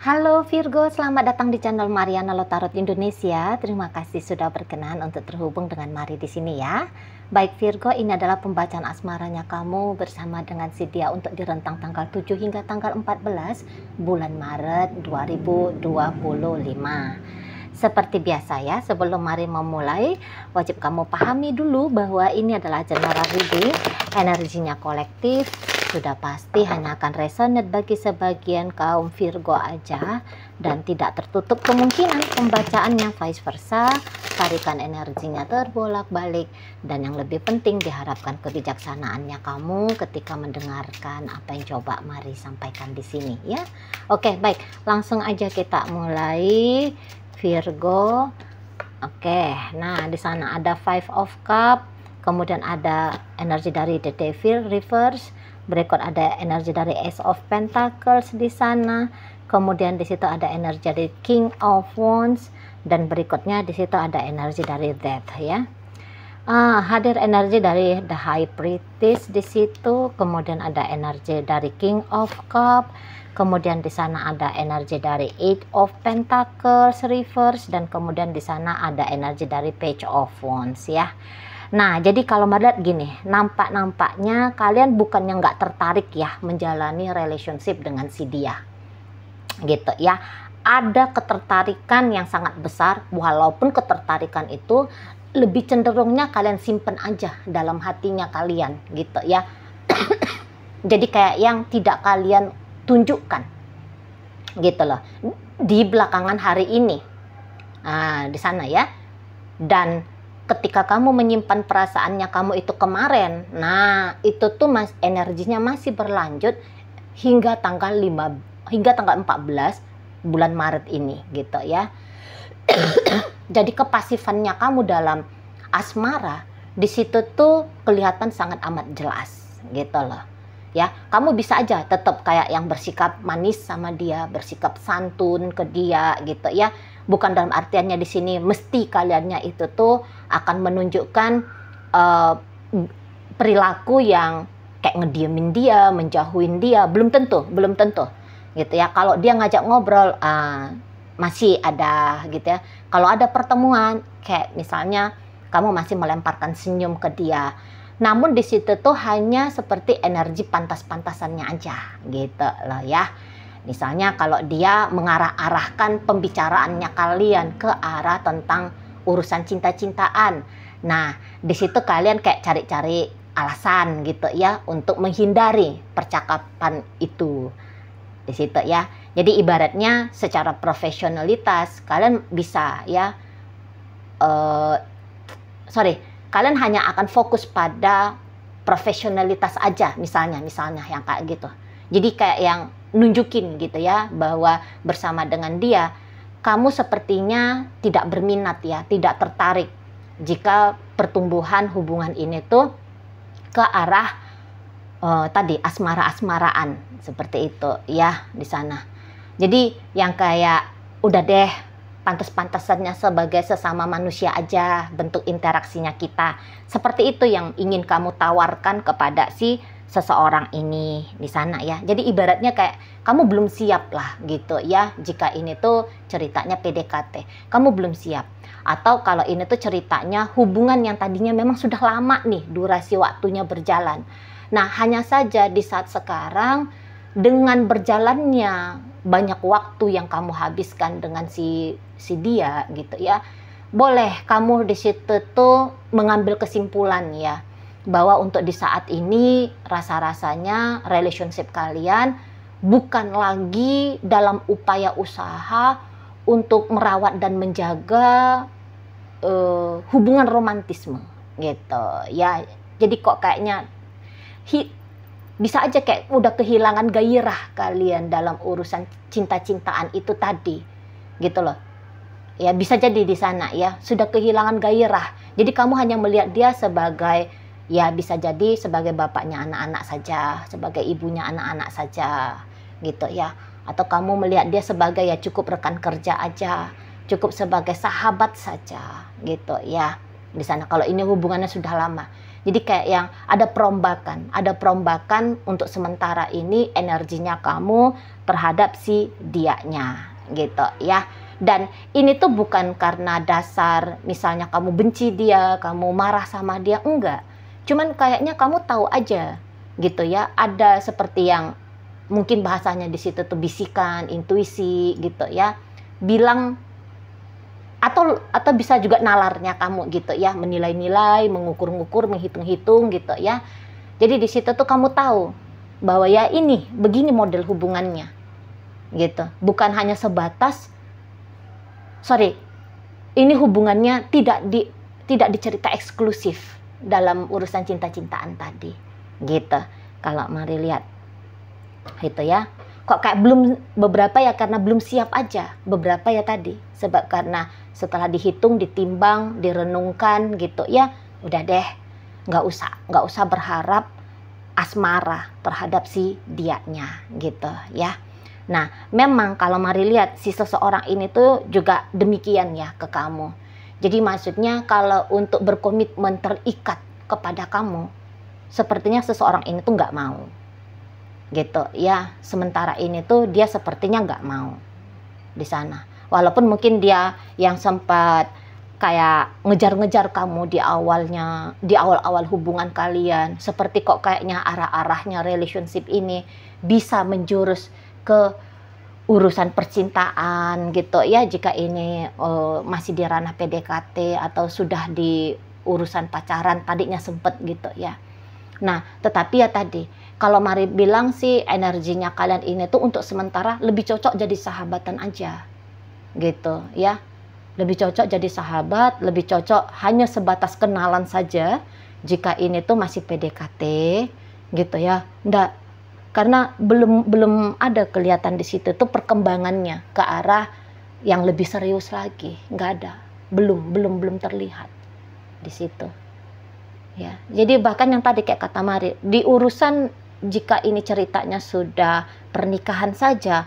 Halo Virgo, selamat datang di channel Mariana Lotarot Indonesia. Terima kasih sudah berkenan untuk terhubung dengan Mari di sini ya. Baik Virgo, ini adalah pembacaan asmaranya kamu bersama dengan si dia untuk di rentang tanggal 7 hingga tanggal 14 bulan Maret 2025. Seperti biasa ya, sebelum Mari memulai, wajib kamu pahami dulu bahwa ini adalah general reading, energinya kolektif, sudah pasti hanya akan resonate bagi sebagian kaum Virgo aja dan tidak tertutup kemungkinan pembacaannya vice versa, tarikan energinya terbolak-balik, dan yang lebih penting diharapkan kebijaksanaannya kamu ketika mendengarkan apa yang coba Mari sampaikan di sini ya. Oke, baik, langsung aja kita mulai Virgo. Oke, nah di sana ada Five of Cup, kemudian ada energi dari The Devil reverse, berikut ada energi dari Ace of Pentacles di sana, kemudian di situ ada energi dari King of Wands, dan berikutnya di situ ada energi dari Death ya. Hadir energi dari The High Priestess di situ, kemudian ada energi dari King of Cup, kemudian di sana ada energi dari Eight of Pentacles reverse, dan kemudian di sana ada energi dari Page of Wands ya. Nah, jadi kalau melihat gini, nampaknya kalian bukannya nggak tertarik ya menjalani relationship dengan si dia, gitu ya. Ada ketertarikan yang sangat besar, walaupun ketertarikan itu lebih cenderungnya kalian simpen aja dalam hatinya kalian, gitu ya. Jadi kayak yang tidak kalian tunjukkan, gitu loh, di belakangan hari ini, di sana ya. Dan ketika kamu menyimpan perasaannya kamu itu kemarin, nah itu tuh energinya masih berlanjut hingga tanggal 14 bulan Maret ini, gitu ya. Jadi kepasifannya kamu dalam asmara di situ tuh kelihatan sangat amat jelas, gitu loh ya. Kamu bisa aja tetap kayak yang bersikap manis sama dia, bersikap santun ke dia, gitu ya. Bukan dalam artiannya di sini mesti kaliannya itu tuh akan menunjukkan perilaku yang kayak ngediemin dia, menjauhin dia, belum tentu, gitu ya. Kalau dia ngajak ngobrol, masih ada, gitu ya. Kalau ada pertemuan, kayak misalnya kamu masih melemparkan senyum ke dia, namun di situ tuh hanya seperti energi pantas-pantasannya aja, gitu loh ya. Misalnya kalau dia mengarah-arahkan pembicaraannya kalian ke arah tentang urusan cinta-cintaan, nah di situ kalian kayak cari-cari alasan gitu ya untuk menghindari percakapan itu di situ ya. Jadi ibaratnya secara profesionalitas kalian bisa ya, kalian hanya akan fokus pada profesionalitas aja, misalnya yang kayak gitu. Jadi kayak yang nunjukin gitu ya bahwa bersama dengan dia kamu sepertinya tidak berminat ya, tidak tertarik jika pertumbuhan hubungan ini tuh ke arah tadi asmara-asmaraan seperti itu ya di sana. Jadi yang kayak udah deh pantas-pantasannya sebagai sesama manusia aja bentuk interaksinya kita. Seperti itu yang ingin kamu tawarkan kepada si seseorang ini di sana ya. Jadi ibaratnya kayak kamu belum siap lah gitu ya. Jika ini tuh ceritanya PDKT, kamu belum siap. Atau kalau ini tuh ceritanya hubungan yang tadinya memang sudah lama nih durasi waktunya berjalan. Nah, hanya saja di saat sekarang dengan berjalannya banyak waktu yang kamu habiskan dengan si dia gitu ya. Boleh kamu di situ tuh mengambil kesimpulan ya, bahwa untuk di saat ini rasa-rasanya relationship kalian bukan lagi dalam upaya usaha untuk merawat dan menjaga hubungan romantisme gitu ya. Jadi kok kayaknya bisa aja kayak udah kehilangan gairah kalian dalam urusan cinta-cintaan itu tadi gitu loh ya. Bisa jadi di sana ya sudah kehilangan gairah. Jadi kamu hanya melihat dia sebagai ya, bisa jadi sebagai bapaknya anak-anak saja, sebagai ibunya anak-anak saja, gitu ya. Atau kamu melihat dia sebagai ya cukup rekan kerja aja, cukup sebagai sahabat saja, gitu ya. Di sana kalau ini hubungannya sudah lama. Jadi kayak yang ada perombakan untuk sementara ini energinya kamu terhadap si dianya gitu ya. Dan ini tuh bukan karena dasar misalnya kamu benci dia, kamu marah sama dia, enggak. Cuman kayaknya kamu tahu aja gitu ya, ada seperti yang mungkin bahasanya di situ tuh bisikan, intuisi gitu ya. Bilang atau bisa juga nalarnya kamu gitu ya, menilai-nilai, mengukur-ngukur, menghitung-hitung gitu ya. Jadi di situ tuh kamu tahu bahwa ya ini begini model hubungannya gitu. Bukan hanya sebatas ini hubungannya tidak dicerita eksklusif dalam urusan cinta-cintaan tadi gitu. Kalau mari lihat itu ya, kok kayak belum, beberapa ya karena belum siap aja, beberapa ya tadi sebab karena setelah dihitung, ditimbang, direnungkan gitu ya, udah deh, nggak usah berharap asmara terhadap si dianya gitu ya. Nah, memang kalau mari lihat si seseorang ini tuh juga demikian ya ke kamu. Jadi maksudnya kalau untuk berkomitmen terikat kepada kamu, sepertinya seseorang ini tuh nggak mau. Gitu ya, sementara ini tuh dia sepertinya nggak mau di sana. Walaupun mungkin dia yang sempat kayak ngejar-ngejar kamu di awal-awal hubungan kalian, seperti kok kayaknya arah-arahnya relationship ini bisa menjurus ke urusan percintaan gitu ya, jika ini masih di ranah PDKT atau sudah di urusan pacaran tadinya sempet gitu ya. Nah, tetapi ya tadi, kalau mari bilang sih energinya kalian ini tuh untuk sementara lebih cocok jadi sahabatan aja gitu ya. Lebih cocok jadi sahabat, lebih cocok hanya sebatas kenalan saja jika ini tuh masih PDKT gitu ya. Nggak, karena belum ada kelihatan di situ tuh perkembangannya ke arah yang lebih serius lagi, nggak ada, belum terlihat di situ ya. Jadi bahkan yang tadi kayak kata Mari, di urusan jika ini ceritanya sudah pernikahan saja,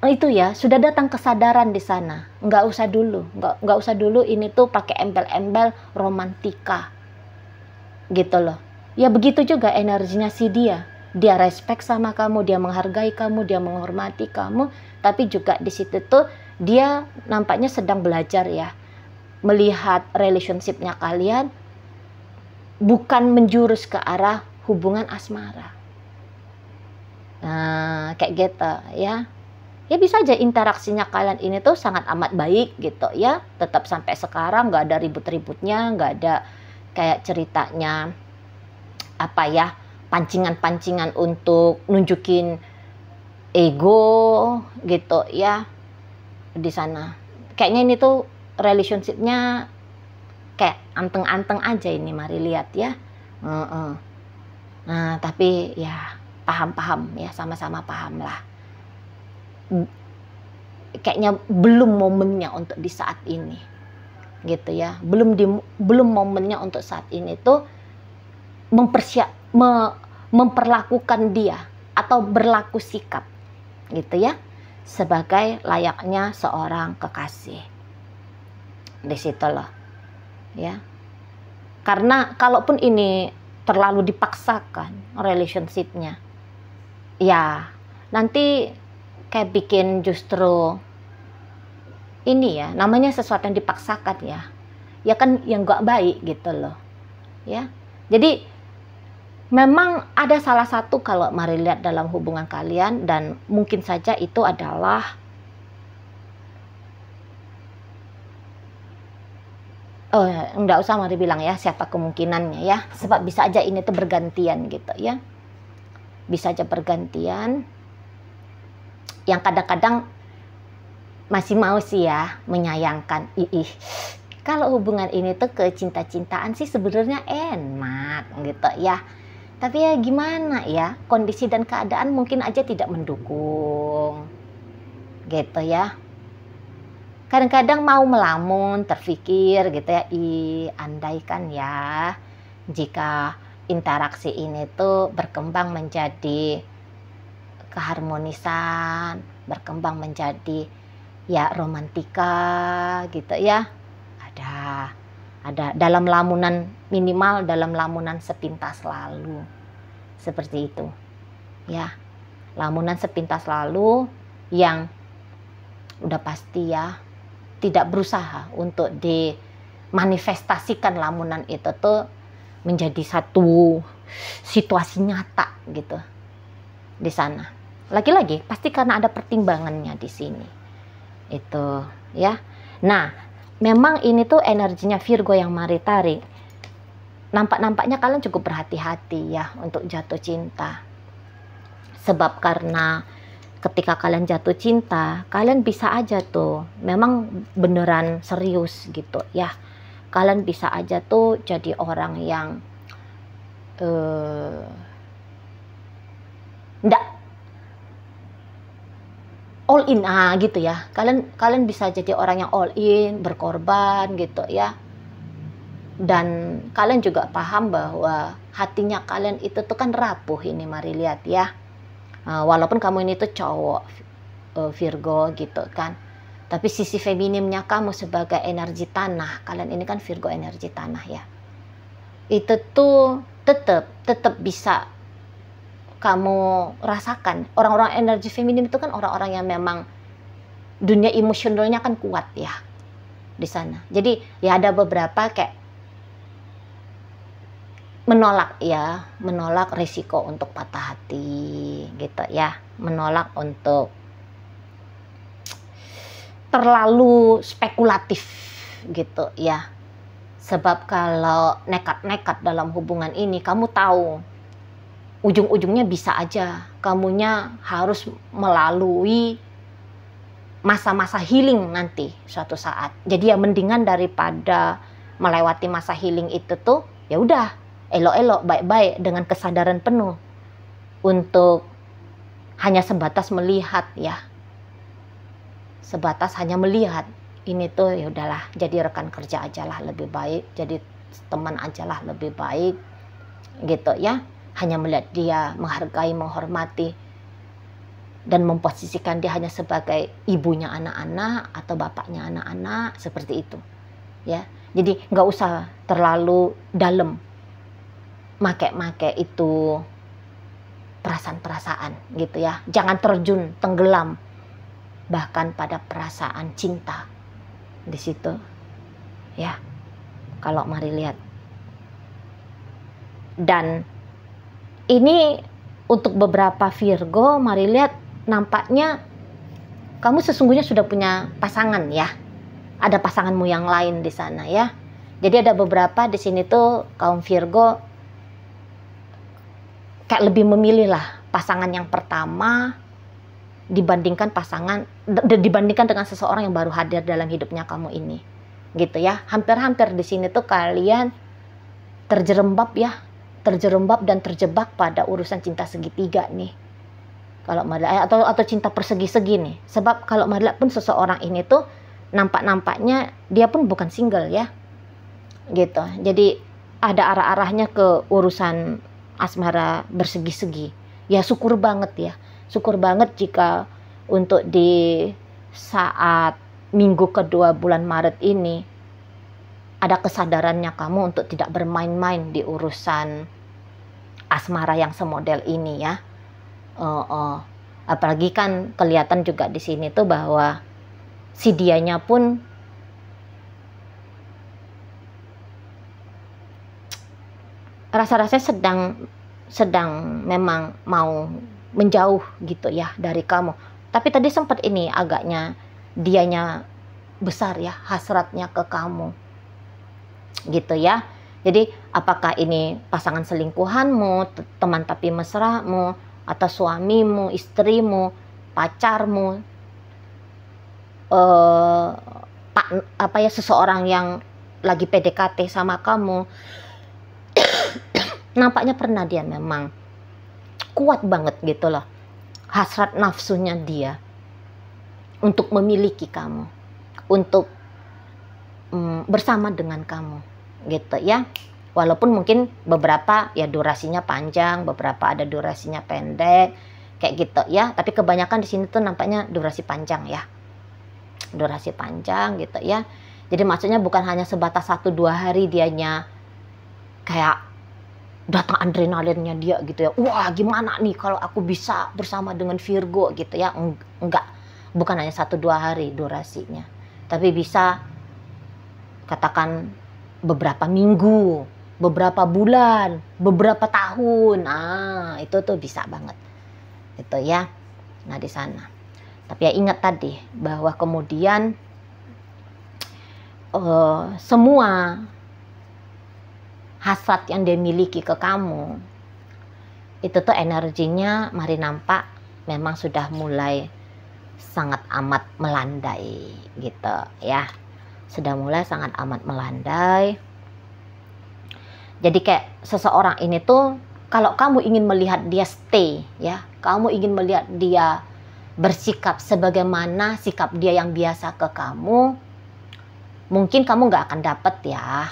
itu ya sudah datang kesadaran di sana, nggak usah dulu ini tuh pakai embel-embel romantika gitu loh. Ya begitu juga energinya si dia respect sama kamu, dia menghargai kamu, dia menghormati kamu, tapi juga di situ tuh dia nampaknya sedang belajar ya, melihat relationship-nya kalian bukan menjurus ke arah hubungan asmara. Nah, kayak gitu ya. Ya bisa aja interaksinya kalian ini tuh sangat amat baik gitu ya, tetap sampai sekarang nggak ada ribut-ributnya, nggak ada kayak ceritanya apa ya, pancingan-pancingan untuk nunjukin ego gitu ya di sana. Kayaknya ini tuh relationship-nya kayak anteng-anteng aja ini, mari lihat ya. Nah, tapi ya paham ya, sama-sama paham lah. Kayaknya belum momennya untuk di saat ini gitu ya. Belum momennya untuk saat ini tuh memperlakukan dia atau berlaku sikap gitu ya sebagai layaknya seorang kekasih di situ loh ya. Karena kalaupun ini terlalu dipaksakan relationship-nya, ya nanti kayak bikin justru ini ya, namanya sesuatu yang dipaksakan ya kan yang gak baik gitu loh ya. Jadi memang ada salah satu kalau mari lihat dalam hubungan kalian, dan mungkin saja itu adalah enggak usah mari bilang ya siapa kemungkinannya ya, sebab bisa aja ini tuh bergantian gitu ya, bisa aja bergantian yang kadang-kadang masih mau sih ya menyayangkan, kalau hubungan ini tuh ke cinta-cintaan sih sebenarnya enak gitu ya. Tapi ya gimana ya, kondisi dan keadaan mungkin aja tidak mendukung gitu ya. Kadang-kadang mau melamun, terfikir gitu ya, andaikan ya jika interaksi ini tuh berkembang menjadi keharmonisan, berkembang menjadi ya romantika gitu ya. Ada Ada dalam lamunan, minimal dalam lamunan sepintas lalu. Seperti itu. Ya. Lamunan sepintas lalu yang udah pasti ya tidak berusaha untuk dimanifestasikan lamunan itu tuh menjadi satu situasi nyata gitu di sana. Lagi-lagi pasti karena ada pertimbangannya di sini. Itu ya. Nah, memang ini tuh energinya Virgo yang mari tarik. Nampaknya kalian cukup berhati-hati ya untuk jatuh cinta. Sebab karena ketika kalian jatuh cinta, kalian bisa aja tuh memang beneran serius gitu ya. Kalian bisa aja tuh jadi orang yang nggak all in gitu ya. Kalian bisa jadi orang yang all in, berkorban gitu ya. Dan kalian juga paham bahwa hatinya kalian itu tuh kan rapuh ini, mari lihat ya. Walaupun kamu ini tuh cowok Virgo gitu kan. Tapi sisi feminimnya kamu sebagai energi tanah, kalian ini kan Virgo energi tanah ya. Itu tuh tetap bisa kamu rasakan. Orang-orang energi feminim itu kan orang-orang yang memang dunia emosionalnya kan kuat ya di sana. Jadi ya ada beberapa kayak menolak risiko untuk patah hati gitu ya, menolak untuk terlalu spekulatif gitu ya. Sebab kalau nekat-nekat dalam hubungan ini, kamu tahu ujung-ujungnya bisa aja kamunya harus melalui masa-masa healing nanti suatu saat. Jadi ya mendingan daripada melewati masa healing itu tuh ya udah elok-elok baik-baik dengan kesadaran penuh untuk hanya sebatas melihat ya. Sebatas hanya melihat ini tuh ya udahlah, jadi rekan kerja ajalah lebih baik, jadi teman ajalah lebih baik gitu ya. Hanya melihat dia, menghargai, menghormati, dan memposisikan dia hanya sebagai ibunya anak-anak atau bapaknya anak-anak, seperti itu ya. Jadi nggak usah terlalu dalam make itu perasaan-perasaan gitu ya. Jangan terjun, tenggelam bahkan pada perasaan cinta di situ ya. Kalau mari lihat, dan ini untuk beberapa Virgo, mari lihat, nampaknya kamu sesungguhnya sudah punya pasangan ya. Ada pasanganmu yang lain di sana ya. Jadi ada beberapa di sini tuh kaum Virgo kayak lebih memilih lah pasangan yang pertama dibandingkan dengan seseorang yang baru hadir dalam hidupnya kamu ini. Gitu ya. Hampir-hampir di sini tuh kalian terjerembab dan terjebak pada urusan cinta segitiga nih. Kalau atau cinta persegi-segi nih. Sebab kalau Madla pun seseorang ini tuh nampaknya dia pun bukan single ya. Gitu. Jadi ada arah-arahnya ke urusan asmara bersegi-segi. Ya syukur banget ya. Syukur banget jika untuk di saat minggu kedua bulan Maret ini ada kesadarannya kamu untuk tidak bermain-main di urusan asmara yang semodel ini ya. Apalagi kan kelihatan juga di sini tuh bahwa si dianya pun rasa-rasanya sedang memang mau menjauh gitu ya dari kamu. Tapi tadi sempat ini agaknya dianya besar ya hasratnya ke kamu gitu ya. Jadi apakah ini pasangan selingkuhanmu, teman tapi mesramu, atau suamimu, istrimu, pacarmu, seseorang yang lagi PDKT sama kamu, nampaknya pernah dia memang kuat banget gitu loh hasrat nafsunya dia untuk memiliki kamu, untuk bersama dengan kamu gitu ya. Walaupun mungkin beberapa ya durasinya panjang, beberapa ada durasinya pendek kayak gitu ya, tapi kebanyakan di sini tuh nampaknya durasi panjang ya, durasi panjang gitu ya. Jadi maksudnya bukan hanya sebatas 1-2 hari dianya kayak datang adrenalinnya dia gitu ya. Wah, gimana nih kalau aku bisa bersama dengan Virgo gitu ya. Enggak. Bukan hanya 1-2 hari durasinya. Tapi bisa katakan beberapa minggu, beberapa bulan, beberapa tahun. Ah, itu tuh bisa banget. Itu ya. Nah, di sana. Tapi ya ingat tadi bahwa kemudian semua hasrat yang dia miliki ke kamu itu tuh energinya mari nampak memang sudah mulai sangat amat melandai gitu ya, sudah mulai sangat amat melandai. Jadi kayak seseorang ini tuh kalau kamu ingin melihat dia stay ya, kamu ingin melihat dia bersikap sebagaimana sikap dia yang biasa ke kamu, mungkin kamu nggak akan dapet ya.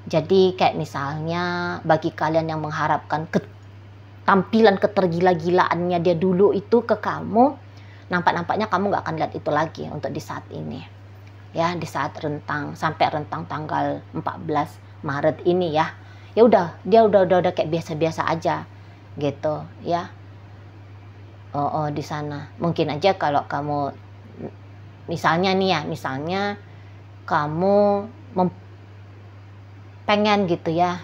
Jadi kayak misalnya bagi kalian yang mengharapkan tampilan ketergila-gilaannya dia dulu itu ke kamu, nampaknya kamu nggak akan lihat itu lagi untuk di saat ini. Ya, di saat sampai rentang tanggal 14 Maret ini ya. Ya udah, dia udah kayak biasa-biasa aja gitu ya. Di sana. Mungkin aja kalau kamu misalnya nih ya, misalnya kamu pengen gitu ya,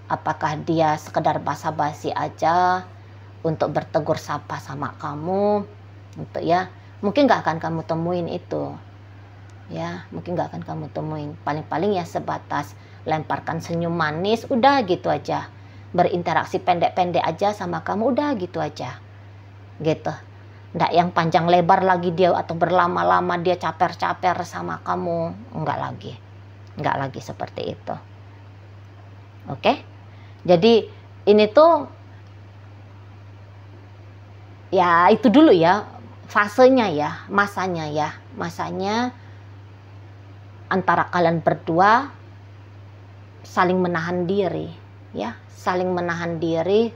apakah dia sekedar basa-basi aja untuk bertegur sapa sama kamu, untuk ya, mungkin nggak akan kamu temuin itu, ya, mungkin nggak akan kamu temuin. Paling-paling ya sebatas lemparkan senyum manis, udah gitu aja, berinteraksi pendek-pendek aja sama kamu, udah gitu aja, gitu. Nggak yang panjang lebar lagi dia atau berlama-lama dia caper-caper sama kamu, nggak lagi seperti itu. Oke, jadi ini tuh ya itu dulu ya fasenya ya, masanya antara kalian berdua saling menahan diri ya, saling menahan diri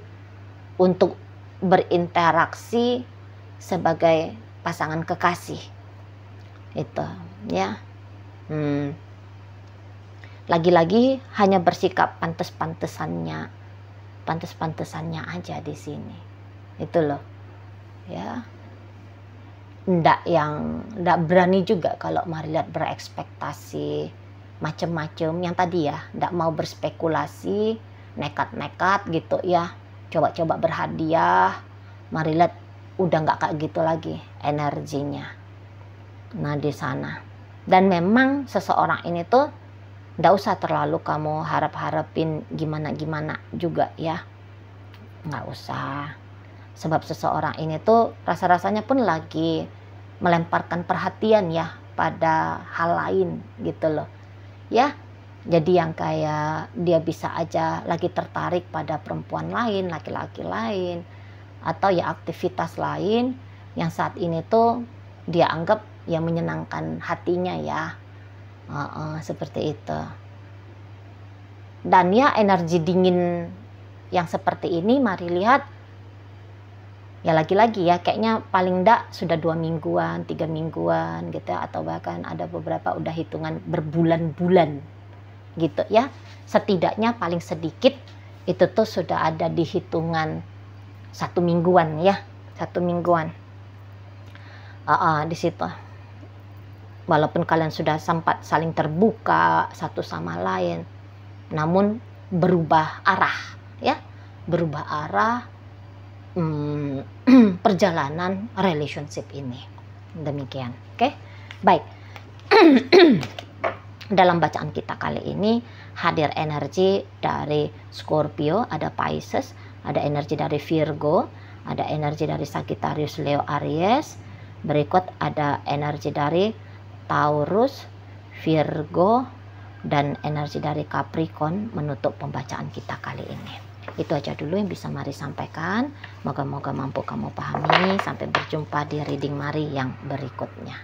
untuk berinteraksi sebagai pasangan kekasih itu ya. Lagi-lagi hanya bersikap pantes-pantesannya aja di sini. Itu loh. Ya. Ndak berani juga kalau lihat berekspektasi macem-macem yang tadi ya, ndak mau berspekulasi, nekat-nekat gitu ya. Coba-coba berhadiah. Mari lihat udah nggak kayak gitu lagi energinya. Nah, di sana. Dan memang seseorang ini tuh nggak usah terlalu kamu harap-harapin gimana-gimana juga ya. Nggak usah. Sebab seseorang ini tuh rasa-rasanya pun lagi melemparkan perhatian ya pada hal lain gitu loh. Ya, jadi yang kayak dia bisa aja lagi tertarik pada perempuan lain, laki-laki lain, atau ya aktivitas lain yang saat ini tuh dia anggap ya menyenangkan hatinya ya. Seperti itu. Dan ya energi dingin yang seperti ini mari lihat ya, lagi-lagi ya kayaknya paling enggak sudah 2 mingguan, 3 mingguan gitu ya, atau bahkan ada beberapa udah hitungan berbulan-bulan gitu ya. Setidaknya paling sedikit itu tuh sudah ada di hitungan 1 mingguan ya, 1 mingguan di situ. Walaupun kalian sudah sempat saling terbuka satu sama lain, namun berubah arah ya, berubah arah perjalanan relationship ini. Demikian. Oke, baik. Dalam bacaan kita kali ini hadir energi dari Scorpio, ada Pisces, ada energi dari Virgo, ada energi dari Sagittarius, Leo, Aries. Berikut ada energi dari Taurus, Virgo, dan energi dari Capricorn menutup pembacaan kita kali ini. Itu aja dulu yang bisa Mari sampaikan. Moga-moga mampu kamu pahami. Sampai berjumpa di reading Mari yang berikutnya.